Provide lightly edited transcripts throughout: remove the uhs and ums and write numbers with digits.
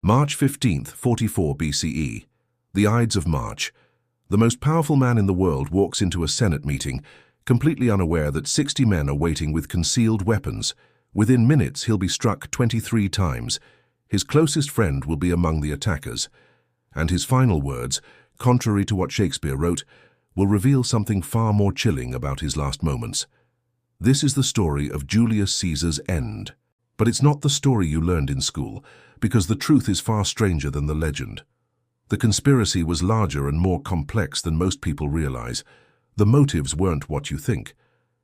March 15th, 44 BCE. The Ides of March. The most powerful man in the world walks into a Senate meeting, completely unaware that 60 men are waiting with concealed weapons. Within minutes, he'll be struck 23 times. His closest friend will be among the attackers. And his final words, contrary to what Shakespeare wrote, will reveal something far more chilling about his last moments. This is the story of Julius Caesar's end. But it's not the story you learned in school, because the truth is far stranger than the legend. The conspiracy was larger and more complex than most people realize. The motives weren't what you think,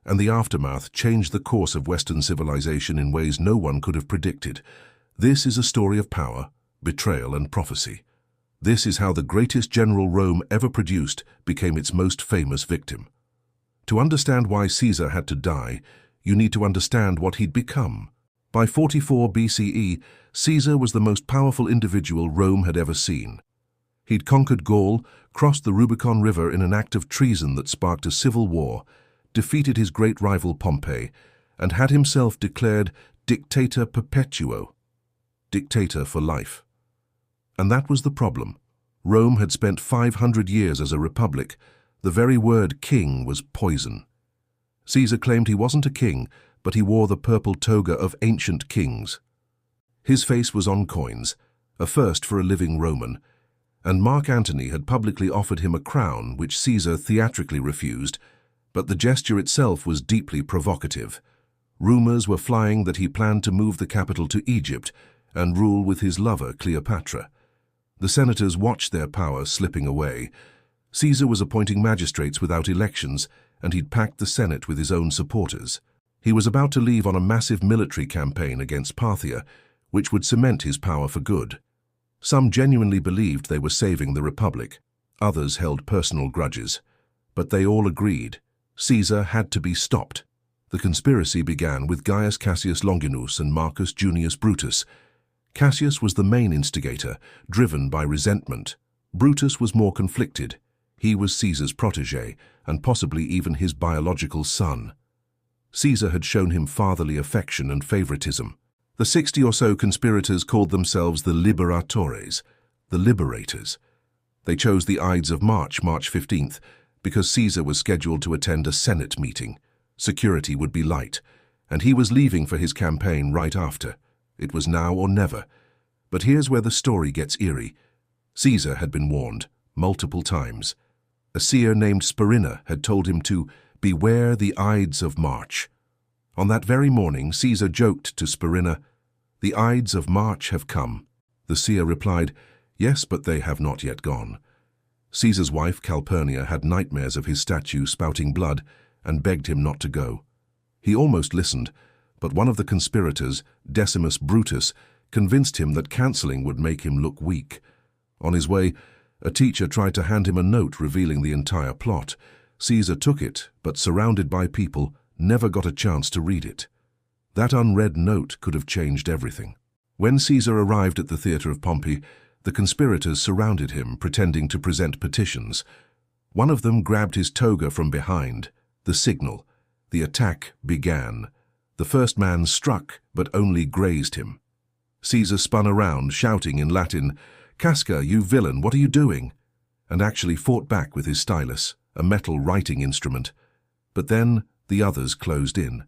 and the aftermath changed the course of Western civilization in ways no one could have predicted. This is a story of power, betrayal, and prophecy. This is how the greatest general Rome ever produced became its most famous victim. To understand why Caesar had to die, you need to understand what he'd become. By 44 BCE, Caesar was the most powerful individual Rome had ever seen. He'd conquered Gaul, crossed the Rubicon River in an act of treason that sparked a civil war, defeated his great rival Pompey, and had himself declared dictator perpetuo, dictator for life. And that was the problem. Rome had spent 500 years as a republic. The very word king was poison. Caesar claimed he wasn't a king, but he wore the purple toga of ancient kings. His face was on coins, a first for a living Roman, and Mark Antony had publicly offered him a crown which Caesar theatrically refused, but the gesture itself was deeply provocative. Rumors were flying that he planned to move the capital to Egypt and rule with his lover Cleopatra. The senators watched their power slipping away. Caesar was appointing magistrates without elections, and he'd packed the Senate with his own supporters. He was about to leave on a massive military campaign against Parthia, which would cement his power for good. Some genuinely believed they were saving the Republic. Others held personal grudges. But they all agreed. Caesar had to be stopped. The conspiracy began with Gaius Cassius Longinus and Marcus Junius Brutus. Cassius was the main instigator, driven by resentment. Brutus was more conflicted. He was Caesar's protege, and possibly even his biological son. Caesar had shown him fatherly affection and favoritism. The 60 or so conspirators called themselves the Liberators, the Liberators. They chose the Ides of March, March 15th, because Caesar was scheduled to attend a Senate meeting. Security would be light, and he was leaving for his campaign right after. It was now or never. But here's where the story gets eerie. Caesar had been warned, multiple times. A seer named Spurina had told him to beware the Ides of March. On that very morning, Caesar joked to Spurina, "The Ides of March have come." The seer replied, "Yes, but they have not yet gone." Caesar's wife, Calpurnia, had nightmares of his statue spouting blood and begged him not to go. He almost listened, but one of the conspirators, Decimus Brutus, convinced him that cancelling would make him look weak. On his way, a teacher tried to hand him a note revealing the entire plot. Caesar took it, but surrounded by people, never got a chance to read it. That unread note could have changed everything. When Caesar arrived at the theatre of Pompey, the conspirators surrounded him, pretending to present petitions. One of them grabbed his toga from behind, the signal. The attack began. The first man struck, but only grazed him. Caesar spun around, shouting in Latin, "Casca, you villain, what are you doing?" and actually fought back with his stylus, a metal writing instrument. But then the others closed in.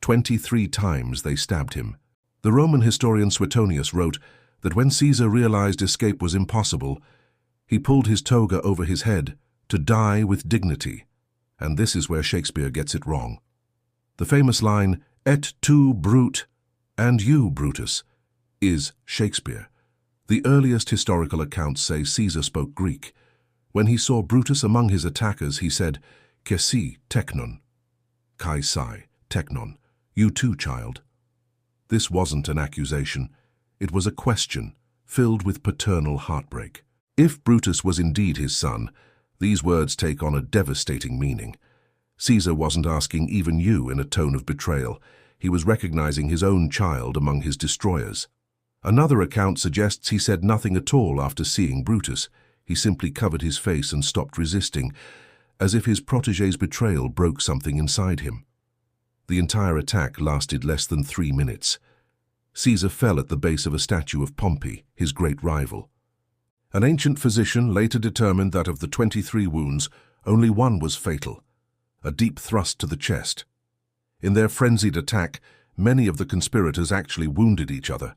23 times they stabbed him. The Roman historian Suetonius wrote that when Caesar realized escape was impossible, he pulled his toga over his head to die with dignity. And this is where Shakespeare gets it wrong. The famous line, "Et tu, Brute," and you, Brutus, is Shakespeare. The earliest historical accounts say Caesar spoke Greek. When he saw Brutus among his attackers, he said, "Kesi teknon," kai sai, teknon, you too, child. This wasn't an accusation. It was a question, filled with paternal heartbreak. If Brutus was indeed his son, these words take on a devastating meaning. Caesar wasn't asking even you in a tone of betrayal. He was recognizing his own child among his destroyers. Another account suggests he said nothing at all after seeing Brutus. He simply covered his face and stopped resisting, as if his protege's betrayal broke something inside him. The entire attack lasted less than 3 minutes. Caesar fell at the base of a statue of Pompey, his great rival. An ancient physician later determined that of the 23 wounds, only one was fatal, a deep thrust to the chest. In their frenzied attack, many of the conspirators actually wounded each other.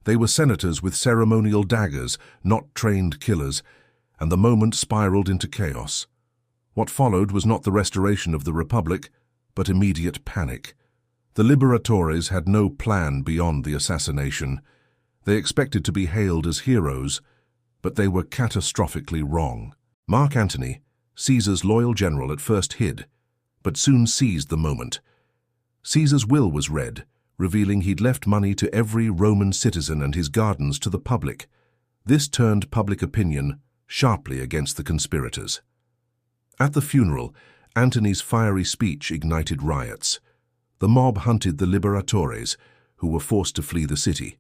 They were senators with ceremonial daggers, not trained killers, and the moment spiraled into chaos. What followed was not the restoration of the Republic, but immediate panic. The Liberators had no plan beyond the assassination. They expected to be hailed as heroes, but they were catastrophically wrong. Mark Antony, Caesar's loyal general, at first hid, but soon seized the moment. Caesar's will was read, revealing he'd left money to every Roman citizen and his gardens to the public. This turned public opinion sharply against the conspirators. At the funeral, Antony's fiery speech ignited riots. The mob hunted the Liberators, who were forced to flee the city.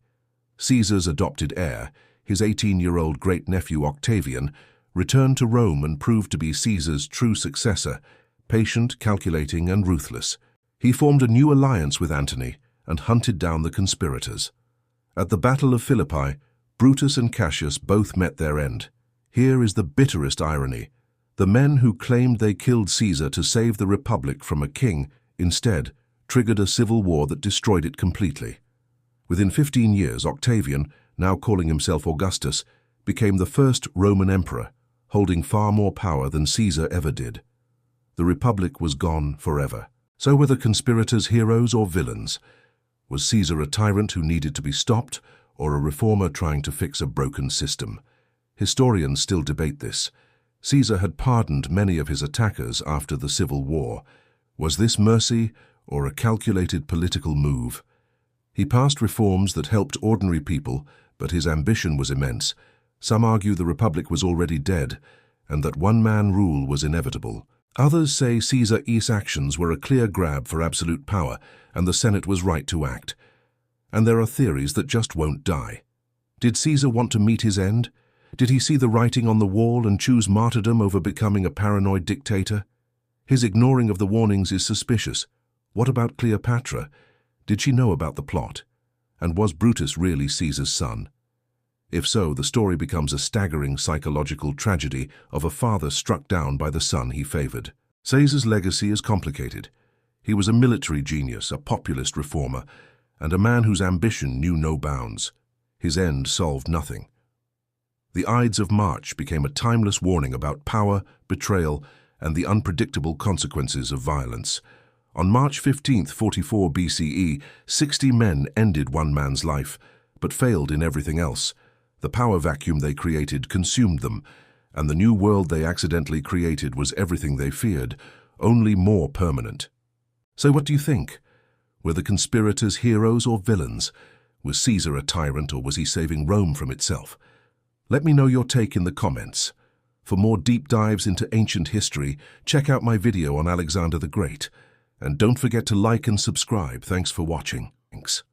Caesar's adopted heir, his 18-year-old great-nephew Octavian, returned to Rome and proved to be Caesar's true successor, patient, calculating, and ruthless. He formed a new alliance with Antony and hunted down the conspirators. At the Battle of Philippi, Brutus and Cassius both met their end. Here is the bitterest irony. The men who claimed they killed Caesar to save the Republic from a king, instead, triggered a civil war that destroyed it completely. Within 15 years, Octavian, now calling himself Augustus, became the first Roman emperor, holding far more power than Caesar ever did. The Republic was gone forever. So were the conspirators heroes or villains? Was Caesar a tyrant who needed to be stopped, or a reformer trying to fix a broken system? Historians still debate this. Caesar had pardoned many of his attackers after the Civil War. Was this mercy or a calculated political move? He passed reforms that helped ordinary people, but his ambition was immense. Some argue the Republic was already dead, and that one-man rule was inevitable. Others say Caesar's actions were a clear grab for absolute power, and the Senate was right to act. And there are theories that just won't die. Did Caesar want to meet his end? Did he see the writing on the wall and choose martyrdom over becoming a paranoid dictator? His ignoring of the warnings is suspicious. What about Cleopatra? Did she know about the plot? And was Brutus really Caesar's son? If so, the story becomes a staggering psychological tragedy of a father struck down by the son he favored. Caesar's legacy is complicated. He was a military genius, a populist reformer, and a man whose ambition knew no bounds. His end solved nothing. The Ides of March became a timeless warning about power, betrayal, and the unpredictable consequences of violence. On March 15, 44 BCE, 60 men ended one man's life, but failed in everything else. The power vacuum they created consumed them, and the new world they accidentally created was everything they feared, only more permanent. So what do you think? Were the conspirators heroes or villains? Was Caesar a tyrant, or was he saving Rome from itself? Let me know your take in the comments. For more deep dives into ancient history, check out my video on Alexander the Great. And don't forget to like and subscribe. Thanks for watching. Thanks.